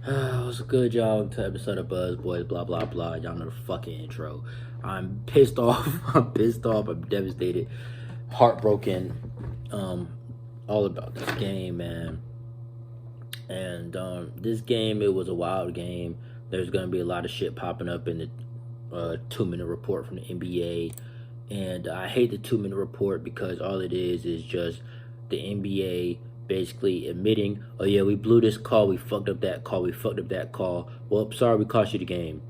What's good, y'all? To episode of Buzz Boys, blah blah blah. Y'all know the fucking intro. I'm pissed off. I'm pissed off. I'm devastated, heartbroken. Um, all about this game, man. And this game, it was a wild game. There's gonna be a lot of shit popping up in the 2 minute report from the NBA, and I hate the 2 minute report because all it is just the NBA basically admitting, oh yeah, we blew this call, we fucked up that call, we fucked up that call. Well, sorry, we cost you the game.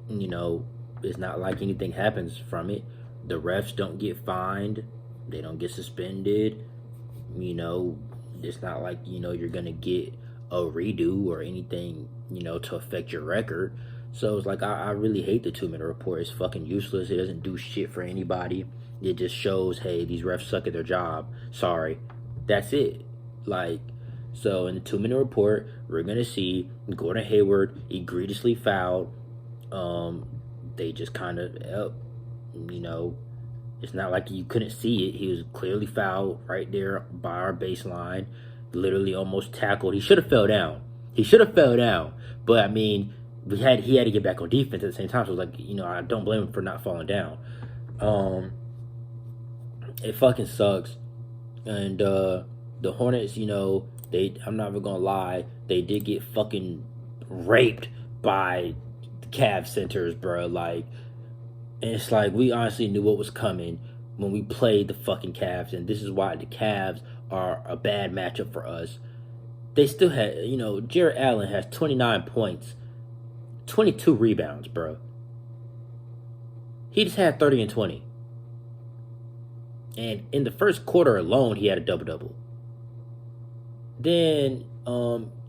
You know, it's not like anything happens from it. The refs don't get fined, they don't get suspended. You know, it's not like, you're gonna get a redo or anything, to affect your record. So it's like I really hate the 2 minute report. It's fucking useless. It doesn't do shit for anybody. It just shows, hey, these refs suck at their job. Sorry. That's it. Like, so in the 2 minute report, we're gonna see Gordon Hayward egregiously fouled. They just kind of, you know, it's not like you couldn't see it. He was clearly fouled right there by our baseline, literally almost tackled. He should have fell down. He should have fell down. But I mean, he had to get back on defense at the same time. So it was like, I don't blame him for not falling down. It fucking sucks. And the Hornets, I'm not even gonna lie, they did get fucking raped by the Cavs centers, bro. Like, and it's like we honestly knew what was coming when we played the fucking Cavs, and this is why the Cavs are a bad matchup for us. They still had, Jarrett Allen has 29 points, 22 rebounds, bro. He just had 30 and 20. And in the first quarter alone, he had a double-double. Then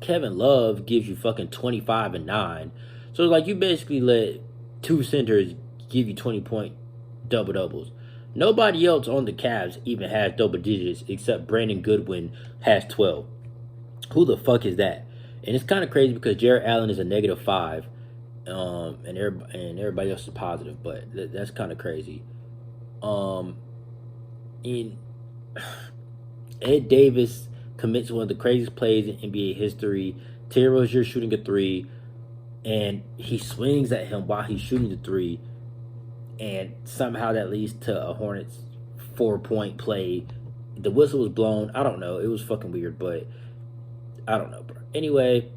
Kevin Love gives you fucking 25 and 9. So like you basically let two centers give you 20-point double-doubles. Nobody else on the Cavs even has double digits except Brandon Goodwin has 12. Who the fuck is that? And it's kind of crazy because Jarrett Allen is a -5, and everybody else is positive, but that's kind of crazy. In Ed Davis commits one of the craziest plays in NBA history. Terry Rozier shooting a three, and he swings at him while he's shooting the three, and somehow that leads to a Hornets 4-point play. The whistle was blown. I don't know. It was fucking weird, but I don't know, bro. Anyway,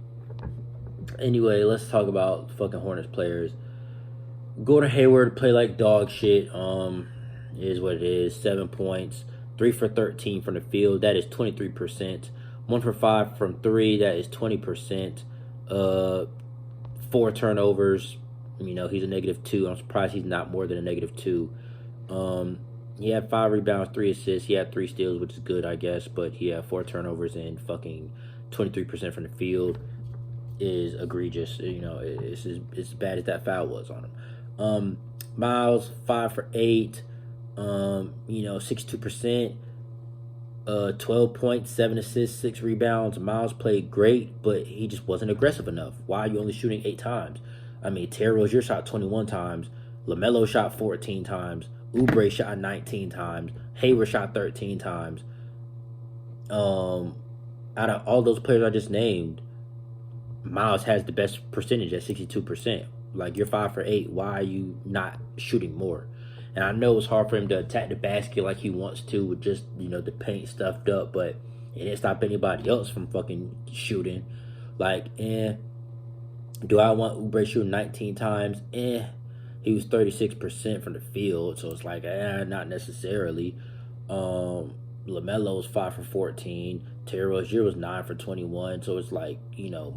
let's talk about fucking Hornets players. Gordon Hayward play like dog shit. Is what it is. 7 points, 3 for 13 from the field. That is 23%. 1 for 5 from three. That is 20%. 4 turnovers. He's a -2. I'm surprised he's not more than a -2. He had 5 rebounds, 3 assists. He had 3 steals, which is good, I guess. But he had 4 turnovers and fucking 23% from the field is egregious. It's as bad as that foul was on him. Miles 5 for 8. 62%, 12 points, 7 assists, 6 rebounds. Miles played great, but he just wasn't aggressive enough. Why are you only shooting 8 times? I mean, Terry Rozier shot 21 times. LaMelo shot 14 times. Oubre shot 19 times. Hayward shot 13 times. Out of all those players I just named, Miles has the best percentage at 62%. Like, you're 5 for 8. Why are you not shooting more? And I know it's hard for him to attack the basket like he wants to with just, the paint stuffed up, but it didn't stop anybody else from fucking shooting. Like, do I want Oubre shooting 19 times? He was 36% from the field, so it's like, not necessarily. LaMelo was 5 for 14. Terry Rozier was 9 for 21. So it's like,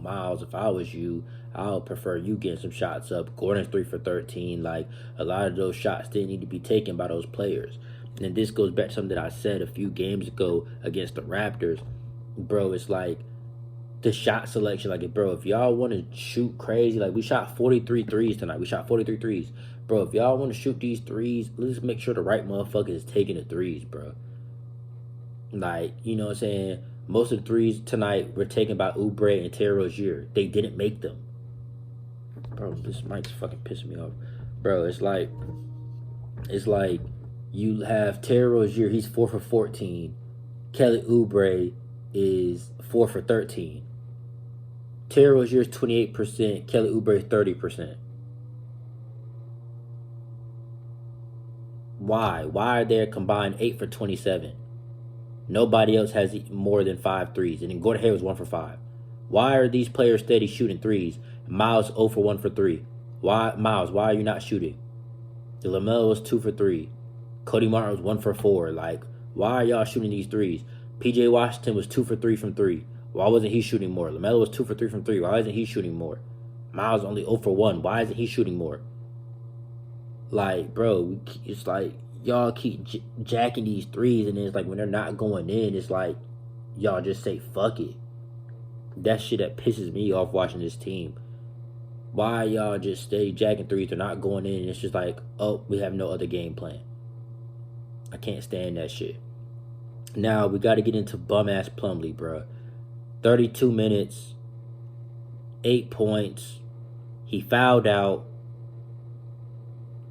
Miles, if I was you, I would prefer you getting some shots up. Gordon's 3 for 13. Like, a lot of those shots didn't need to be taken by those players. And this goes back to something that I said a few games ago against the Raptors. Bro, it's like the shot selection. Like, bro, if y'all want to shoot crazy, like we shot 43 threes tonight. We shot 43 threes. Bro, if y'all want to shoot these threes, let's make sure the right motherfucker is taking the threes, bro. Like, you know what I'm saying? Most of the threes tonight were taken by Oubre and Terry Rozier. They didn't make them. Bro, this mic's fucking pissing me off. Bro, it's like you have Terry Rozier, he's 4 for 14. Kelly Oubre is 4 for 13. Terry Rozier's 28%, Kelly Oubre 30%. Why? Why are they combined 8 for 27? Nobody else has more than 5 threes. And then Gordon Hayward was 1 for 5. Why are these players steady shooting threes? Miles 0 for 1 for 3. Why, Miles, why are you not shooting? LaMelo was 2 for 3. Cody Martin was 1 for 4. Like, why are y'all shooting these threes? PJ Washington was 2 for 3 from 3. Why wasn't he shooting more? LaMelo was 2 for 3 from 3. Why isn't he shooting more? Miles only 0 for 1. Why isn't he shooting more? Like, bro, it's like y'all keep jacking these threes, and then it's like when they're not going in, it's like y'all just say fuck it. That shit that pisses me off watching this team. Why y'all just stay jacking threes? They're not going in, and it's just like, oh, we have no other game plan. I can't stand that shit. Now we got to get into bum ass Plumlee, bro. 32 minutes, 8 points. He fouled out.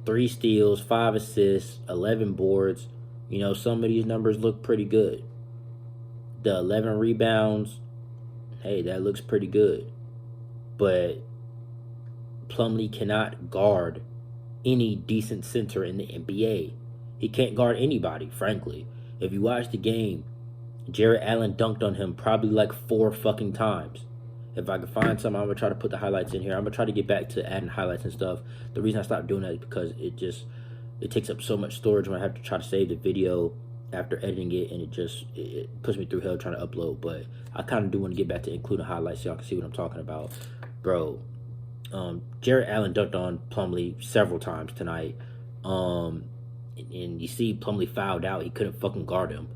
3 steals, 5 assists, 11 boards. You know, some of these numbers look pretty good. The 11 rebounds, hey, that looks pretty good. But Plumlee cannot guard any decent center in the NBA. He can't guard anybody, frankly. If you watch the game, Jarrett Allen dunked on him probably like 4 fucking times. If I can find some, I'm going to try to put the highlights in here. I'm going to try to get back to adding highlights and stuff. The reason I stopped doing that is because it takes up so much storage when I have to try to save the video after editing it, and it puts me through hell trying to upload. But I kind of do want to get back to including highlights so y'all can see what I'm talking about. Bro, Jarrett Allen dunked on Plumlee several times tonight. And you see Plumlee fouled out. He couldn't fucking guard him.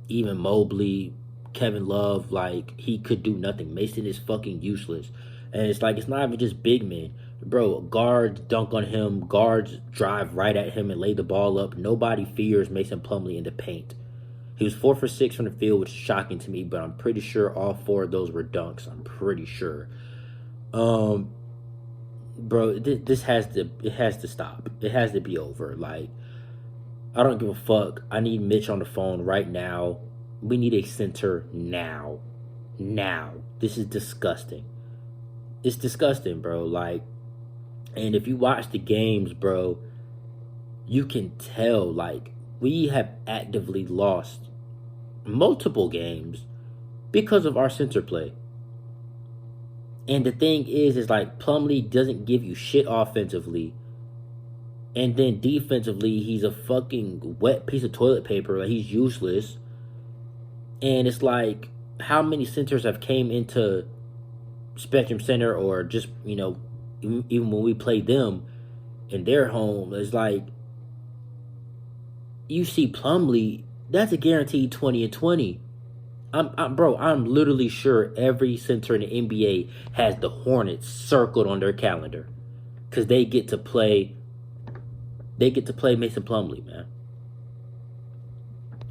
Even Mobley, Kevin Love, like, he could do nothing. Mason is fucking useless. And it's like, it's not even just big men. Bro, guards dunk on him. Guards drive right at him and lay the ball up. Nobody fears Mason Plumlee in the paint. He was 4 for 6 from the field, which is shocking to me, but I'm pretty sure all 4 of those were dunks. I'm pretty sure. Bro, this has to stop. It has to be over. Like, I don't give a fuck. I need Mitch on the phone right now. We need a center now. Now. This is disgusting. It's disgusting, bro. Like, and if you watch the games, bro, you can tell, like, we have actively lost multiple games because of our center play. And the thing is like, Plumlee doesn't give you shit offensively. And then defensively, he's a fucking wet piece of toilet paper. Like, he's useless. And it's like, how many centers have came into Spectrum Center, or just, you know, even when we play them in their home, it's like, you see Plumlee, that's a guaranteed 20 and 20. I'm literally sure every center in the NBA has the Hornets circled on their calendar, because they get to play Mason Plumlee, man.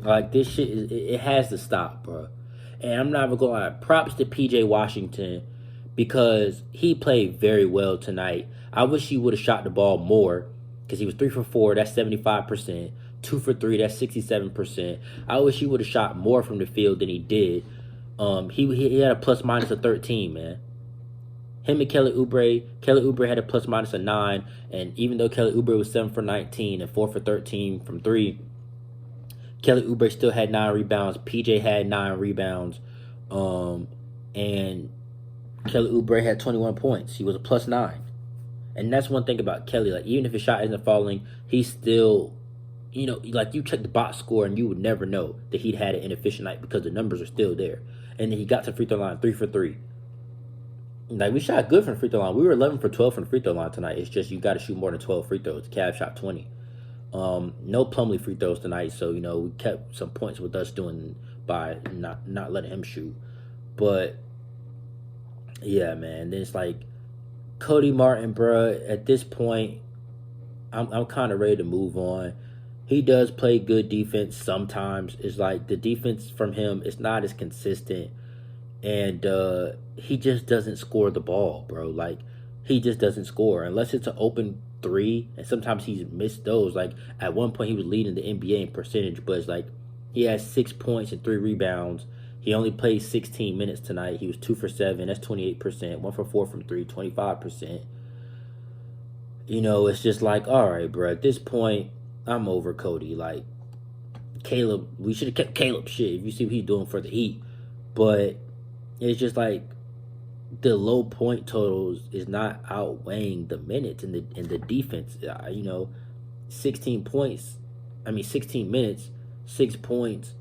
Like, this shit it has to stop, bro. And I'm not even gonna lie, props to PJ Washington, because he played very well tonight. I wish he would have shot the ball more, because he was 3 for 4, that's 75%. 2 for 3, that's 67%. I wish he would have shot more from the field than he did. He had a plus minus of 13, man. Him and Kelly Oubre had a plus minus of 9, and even though Kelly Oubre was 7 for 19 and 4 for 13 from 3, Kelly Oubre still had 9 rebounds. PJ had 9 rebounds, and Kelly Oubre had 21 points. He was a plus 9, and that's one thing about Kelly. Like, even if his shot isn't falling, he's still, you know, like, you check the box score and you would never know that he'd had an inefficient night, because the numbers are still there. And then he got to free throw line 3 for 3. Like, we shot good from the free throw line. We were 11 for 12 from the free throw line tonight. It's just, you got to shoot more than 12 free throws. The Cavs shot 20. No Plumlee free throws tonight, so, you know, we kept some points with us doing by not letting him shoot. But yeah, man. Then it's like Cody Martin, bro. At this point, I'm kind of ready to move on. He does play good defense sometimes. It's like the defense from him is not as consistent, and he just doesn't score the ball, bro. Like, he just doesn't score unless it's an open 3, and sometimes he's missed those. Like, at one point he was leading the NBA in percentage, but it's like he has 6 points and 3 rebounds. He only played 16 minutes tonight. He was 2 for 7. That's 28%. 1 for 4 from 3, 25%. You know, it's just like, all right, bro. At this point, I'm over Cody. Like, Caleb, we should have kept Caleb shit if you see what he's doing for the Heat. But it's just like the low point totals is not outweighing the minutes in the defense. 16 points. 16 minutes, 6 points.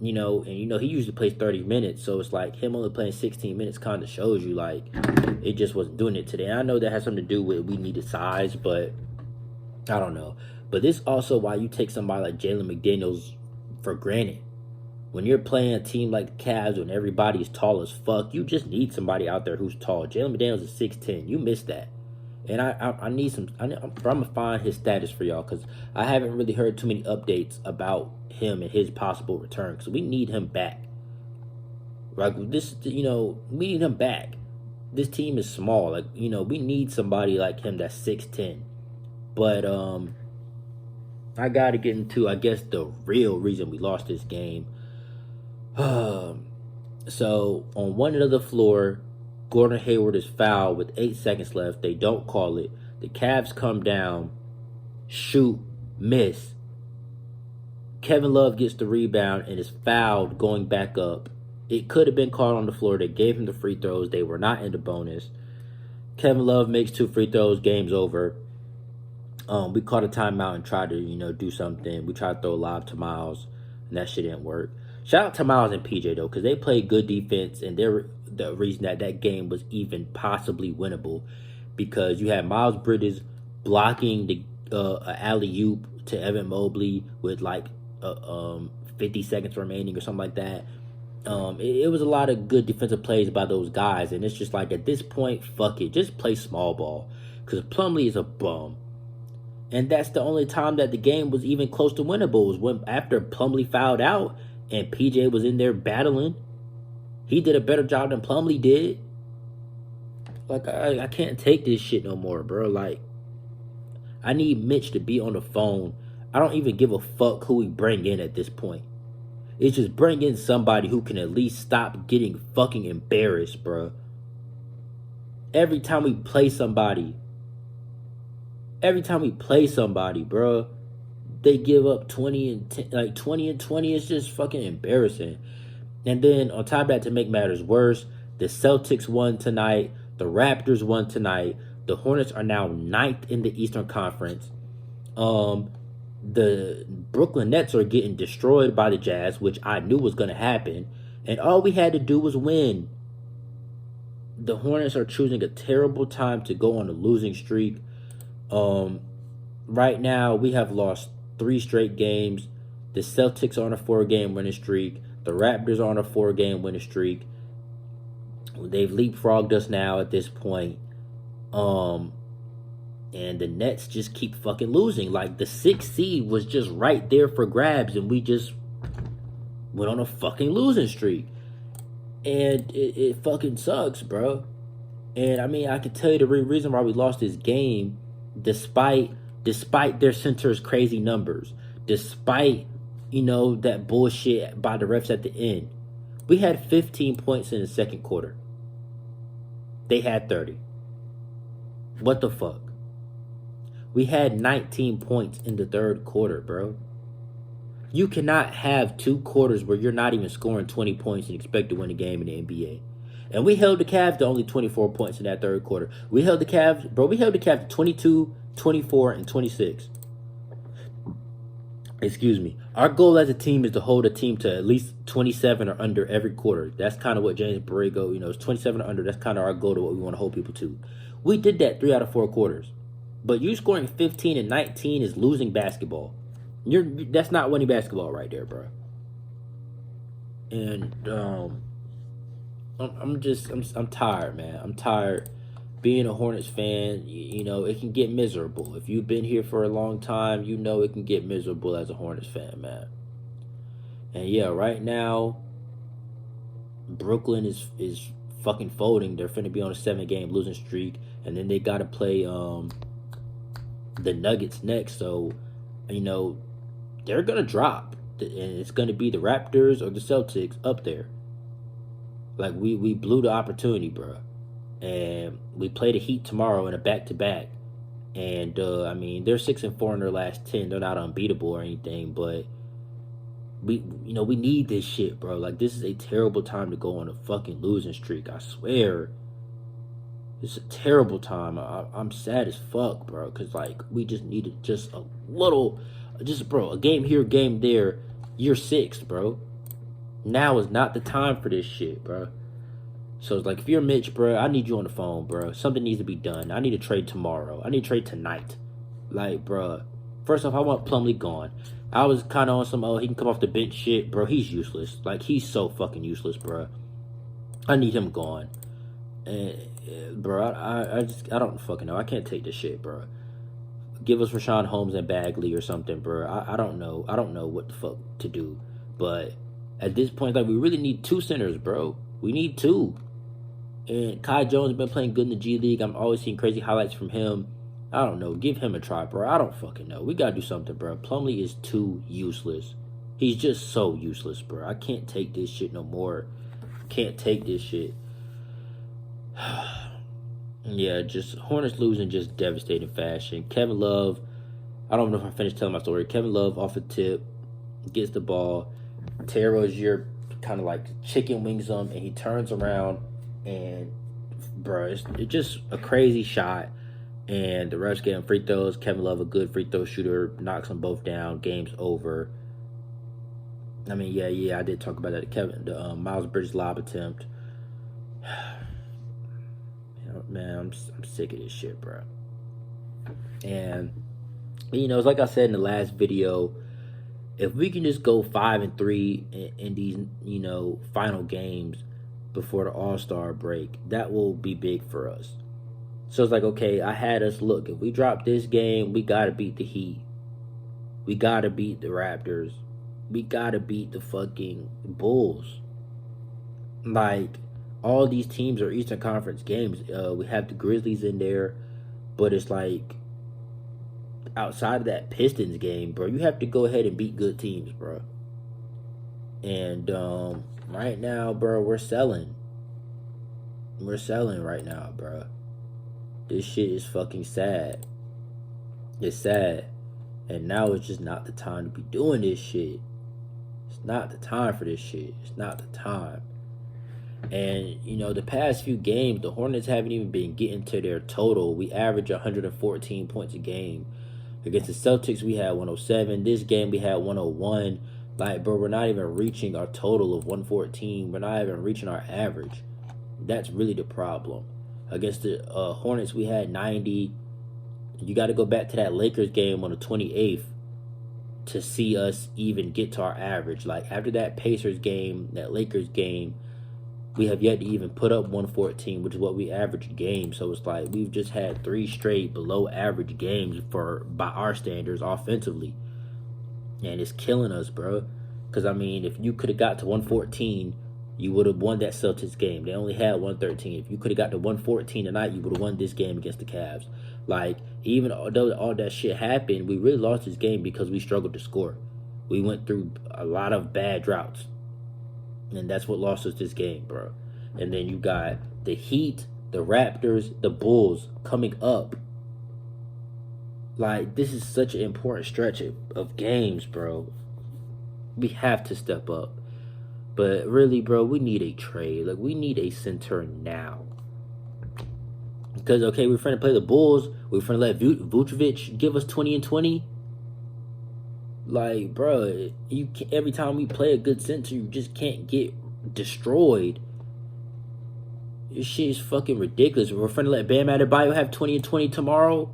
And he usually plays 30 minutes, so it's like him only playing 16 minutes kind of shows you like it just wasn't doing it today. And I know that has something to do with we needed size, but I don't know. But this also why you take somebody like Jalen McDaniels for granted. When you're playing a team like the Cavs when everybody is tall as fuck, you just need somebody out there who's tall. Jalen McDaniels is 6'10". You missed that. And I need some. I'm gonna find his status for y'all because I haven't really heard too many updates about him and his possible return. Because we need him back. Like this, we need him back. This team is small. Like we need somebody like him that's 6'10". But I gotta get into I guess the real reason we lost this game. So on one end of the floor, Gordon Hayward is fouled with 8 seconds left. They don't call it. The Cavs come down, shoot, miss. Kevin Love gets the rebound and is fouled going back up. It could have been called on the floor. They gave him the free throws. They were not in the bonus. Kevin Love makes 2 free throws. Game's over. We caught a timeout and tried to, do something. We tried to throw a lob to Miles, and that shit didn't work. Shout out to Miles and PJ, though, because they played good defense, and they're the reason that game was even possibly winnable, because you had Miles Bridges blocking the alley-oop to Evan Mobley with, 50 seconds remaining or something like that. It was a lot of good defensive plays by those guys, and it's just like, at this point, fuck it. Just play small ball, because Plumlee is a bum. And that's the only time that the game was even close to winnable, was when after Plumlee fouled out and PJ was in there battling. He did a better job than Plumlee did. Like, I can't take this shit no more, bro. Like, I need Mitch to be on the phone. I don't even give a fuck who we bring in at this point. It's just bring in somebody who can at least stop getting fucking embarrassed, bro. Every time we play somebody, bro, they give up 20 and 10, 20 and 20. It's just fucking embarrassing. And then on top of that, to make matters worse, the Celtics won tonight. The Raptors won tonight. The Hornets are now 9th in the Eastern Conference. The Brooklyn Nets are getting destroyed by the Jazz, which I knew was going to happen. And all we had to do was win. The Hornets are choosing a terrible time to go on a losing streak. Right now, we have lost 3 straight games. The Celtics are on a 4-game winning streak. The Raptors are on a 4-game winning streak. They've leapfrogged us now at this point. And the Nets just keep fucking losing. Like, the 6th seed was just right there for grabs, and we just went on a fucking losing streak. And it fucking sucks, bro. And, I can tell you the reason why we lost this game, despite their center's crazy numbers, despite, that bullshit by the refs at the end. We had 15 points in the second quarter. They had 30. What the fuck? We had 19 points in the third quarter, bro. You cannot have 2 quarters where you're not even scoring 20 points and expect to win a game in the NBA. And we held the Cavs to only 24 points in that third quarter. We held the Cavs to 22, 24, and 26. Excuse me. Our goal as a team is to hold a team to at least 27 or under every quarter. That's kind of what James Borrego, is 27 or under. That's kind of our goal to what we want to hold people to. We did that 3 out of 4 quarters. But you scoring 15 and 19 is losing basketball. That's not winning basketball right there, bro. And I'm tired, man. I'm tired. Being a Hornets fan, it can get miserable. If you've been here for a long time, it can get miserable as a Hornets fan, man. And yeah, right now, Brooklyn is fucking folding. They're finna be on a 7-game losing streak, and then they gotta play the Nuggets next. So, they're gonna drop, and it's gonna be the Raptors or the Celtics up there. Like we blew the opportunity, bro. And we play the Heat tomorrow in a back to back. And I mean, they're 6-4 in their last 10. They're not unbeatable or anything, but we need this shit, bro. Like, this is a terrible time to go on a fucking losing streak. I swear, it's a terrible time. I'm sad as fuck, bro. Cause like we just needed just a little, just bro, a game here, game there. Year 6, bro. Now is not the time for this shit, bro. So it's like, if you're Mitch, bro, I need you on the phone, bro. Something needs to be done. I need to trade tomorrow. I need to trade tonight. Like, bro, first off, I want Plumlee gone. I was kind of on some, he can come off the bench shit, bro. He's useless. Like, he's so fucking useless, bro. I need him gone. And, bro, I don't fucking know. I can't take this shit, bro. Give us Rashawn Holmes and Bagley or something, bro. I don't know. I don't know what the fuck to do. But at this point, like, we really need 2 centers, bro. We need 2. And Kai Jones has been playing good in the G League. I'm always seeing crazy highlights from him. I don't know. Give him a try, bro. I don't fucking know. We got to do something, bro. Plumlee is too useless. He's just so useless, bro. I can't take this shit no more. Can't take this shit. Yeah, just Hornets losing just devastating fashion. Kevin Love, I don't know if I finished telling my story. Kevin Love off the tip, gets the ball. Terry Rozier kind of like chicken wings him, and he turns around. And, bro, it's just a crazy shot. And the refs getting free throws. Kevin Love, a good free throw shooter, knocks them both down. Game's over. I mean, yeah, I did talk about that. The Miles Bridges lob attempt. Man, I'm sick of this shit, bro. And, it's like I said in the last video, if we can just go 5-3 in these, final games before the All-Star break, that will be big for us. So it's like, okay, I had us look. If we drop this game, we got to beat the Heat. We got to beat the Raptors. We got to beat the fucking Bulls. Like, all these teams are Eastern Conference games. We have the Grizzlies in there, but it's like, outside of that Pistons game, bro, you have to go ahead and beat good teams, bro. And right now, bro, we're selling. We're selling right now, bro. This shit is fucking sad. It's sad. And now it's just not the time to be doing this shit. It's not the time for this shit. It's not the time. And, the past few games, the Hornets haven't even been getting to their total. We average 114 points a game. Against the Celtics, we had 107. This game, we had 101. Like, bro, we're not even reaching our total of 114. We're not even reaching our average. That's really the problem. Against the Hornets, we had 90. You got to go back to that Lakers game on the 28th to see us even get to our average. Like, after that Pacers game, that Lakers game, we have yet to even put up 114, which is what we averaged games. So it's like we've just had 3 straight below average games by our standards offensively. And it's killing us, bro. Because, I mean, if you could have got to 114, you would have won that Celtics game. They only had 113. If you could have got to 114 tonight, you would have won this game against the Cavs. Like, even though all that shit happened, we really lost this game because we struggled to score. We went through a lot of bad droughts. And that's what lost us this game, bro. And then you got the Heat, the Raptors, the Bulls coming up. Like, this is such an important stretch of games, bro. We have to step up. But really, bro, we need a trade. Like, we need a center now. Because, okay, we're trying to play the Bulls. We're trying to let Vucevic give us 20 and 20. Like, bro, every time we play a good center, you just can't get destroyed. This shit is fucking ridiculous. We're trying to let Bam Adebayo have 20 and 20 tomorrow.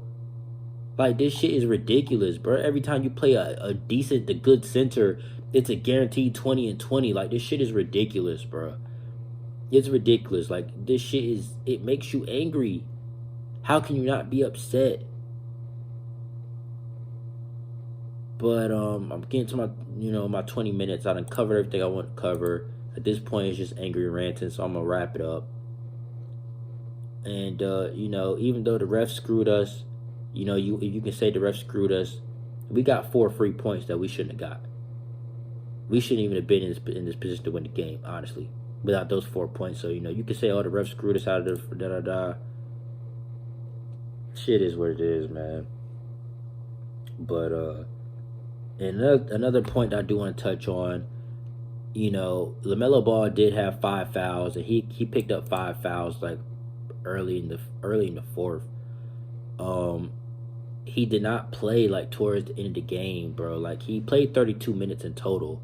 Like, this shit is ridiculous, bro. Every time you play a good center, it's a guaranteed 20 and 20. Like, this shit is ridiculous, bro. It's ridiculous. Like, this shit it makes you angry. How can you not be upset? But I'm getting to my 20 minutes. I done covered everything I want to cover. At this point, it's just angry ranting, so I'm gonna wrap it up. And even though the refs screwed us, you can say the refs screwed us. We got 4 free points that we shouldn't have got. We shouldn't even have been in this position to win the game, honestly. without those 4 points. So, you can say, oh, the refs screwed us out of the da-da-da. Shit is what it is, man. But, and another point I do want to touch on, LaMelo Ball did have 5 fouls, and he picked up 5 fouls, like, early in the fourth. He did not play, like, towards the end of the game, bro. Like, he played 32 minutes in total.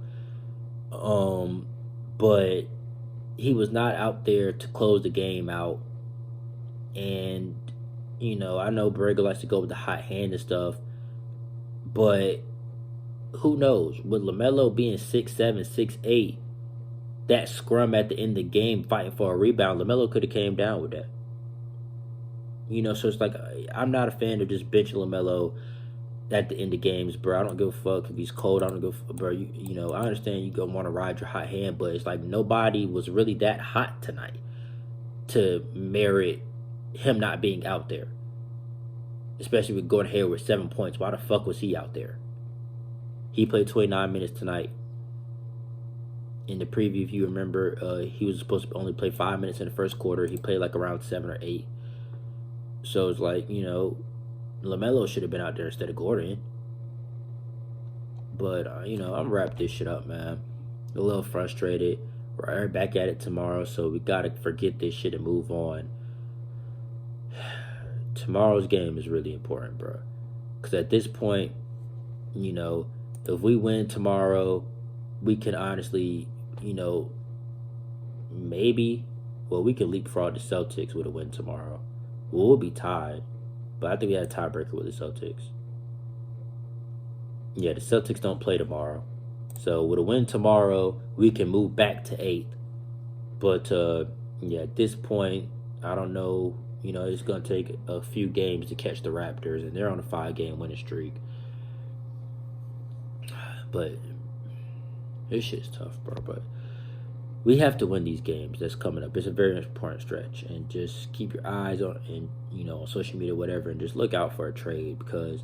But he was not out there to close the game out. And, I know Borrego likes to go with the hot hand and stuff, but who knows? With LaMelo being 6'7", 6'8", that scrum at the end of the game fighting for a rebound, LaMelo could have came down with that. So it's like, I'm not a fan of just benching LaMelo at the end of games, bro. I don't give a fuck if he's cold. I don't give a fuck, bro. I understand you gonna want to ride your hot hand, but it's like nobody was really that hot tonight to merit him not being out there. Especially with Gordon Hayward with 7 points. Why the fuck was he out there? He played 29 minutes tonight. In the preview, if you remember, he was supposed to only play 5 minutes in the first quarter. He played like around 7 or 8. So it's like, LaMelo should have been out there instead of Gordon. But, I'm wrapping this shit up, man. A little frustrated. We're back at it tomorrow, so we got to forget this shit and move on. Tomorrow's game is really important, bro. Because at this point, if we win tomorrow, we can honestly, maybe, we can leapfrog the Celtics with a win tomorrow. We'll be tied. But I think we had a tiebreaker with the Celtics. Yeah, the Celtics don't play tomorrow. So with a win tomorrow, we can move back to 8th. But, at this point, I don't know. It's going to take a few games to catch the Raptors. And they're on a 5-game winning streak. But this shit's tough, bro. But we have to win these games that's coming up. It's a very important stretch. And just keep your eyes on, and on social media, whatever, and just look out for a trade, because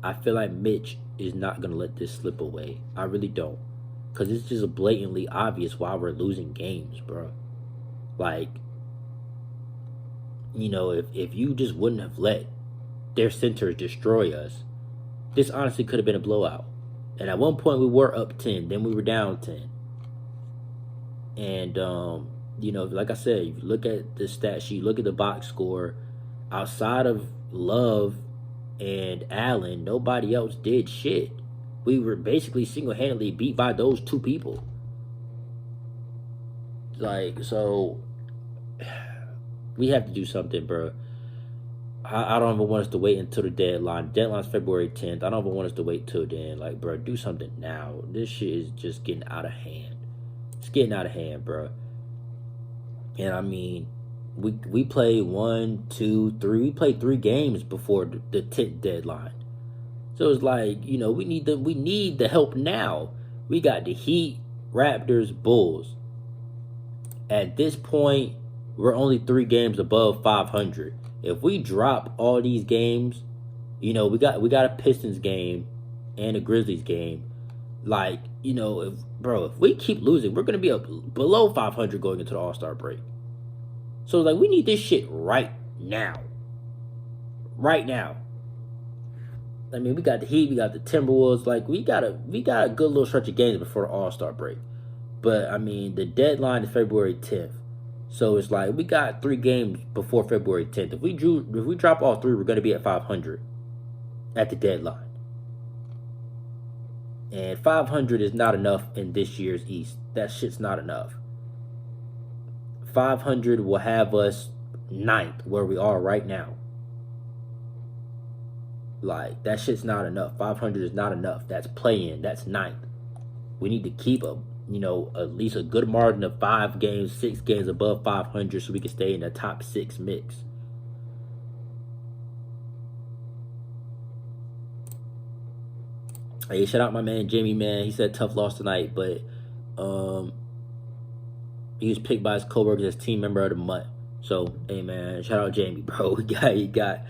I feel like Mitch is not going to let this slip away. I really don't. Because it's just blatantly obvious why we're losing games, bro. Like, if you just wouldn't have let their centers destroy us, this honestly could have been a blowout. And at one point we were up 10, then we were down 10. And, like I said, if you look at the stat sheet, look at the box score, outside of Love and Allen, nobody else did shit. We were basically single-handedly beat by those two people. Like, so we have to do something, bro. I don't even want us to wait until the deadline. The deadline's February 10th. I don't even want us to wait till then. Like, bro, do something now. This shit is just getting out of hand. It's getting out of hand, bro. And I mean, we played 1, 2, 3. We played 3 games before the 10th deadline. So it's like, we need the help now. We got the Heat, Raptors, Bulls. At this point, we're only 3 games above 500. If we drop all these games, we got a Pistons game and a Grizzlies game. Like, if we keep losing, we're gonna be up below 500 going into the All-Star break. So like, we need this shit right now. Right now. I mean, we got the Heat, we got the Timberwolves. Like, we got a good little stretch of games before the All-Star break. But I mean, the deadline is February 10th. So it's like, we got 3 games before February 10th. If we drop all 3, we're gonna be at 500 at the deadline. And 500 is not enough in this year's East. That shit's not enough. 500 will have us 9th, where we are right now. Like, that shit's not enough. 500 is not enough. That's play-in. That's 9th. We need to keep at least a good margin of 5 games, 6 games above 500 so we can stay in the top 6 mix. Hey, shout out my man Jamie, man. He said tough loss tonight, but he was picked by his coworkers as team member of the month. So, hey man, shout out Jamie, bro. He got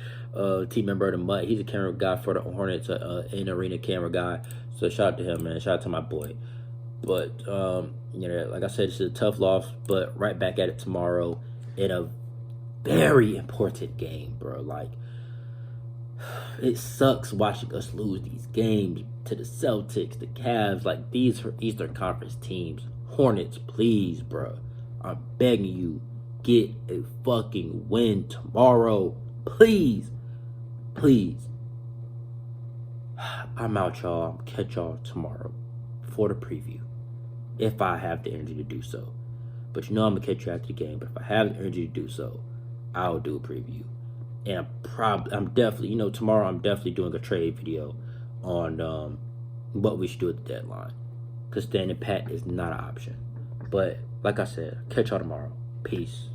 team member of the month. He's a camera guy for the Hornets, in arena camera guy. So shout out to him, man. Shout out to my boy. But like I said, it's a tough loss. But right back at it tomorrow in a very important game, bro. Like, it sucks watching us lose these games to the Celtics, the Cavs, like these Eastern Conference teams. Hornets, please, bro. I'm begging you, get a fucking win tomorrow. Please. Please. I'm out, y'all. I'll catch y'all tomorrow for the preview. If I have the energy to do so. But I'm gonna catch you after the game. But if I have the energy to do so, I'll do a preview. And I'm definitely, tomorrow I'm definitely doing a trade video on what we should do at the deadline. Because standing pat is not an option. But like I said, catch y'all tomorrow. Peace.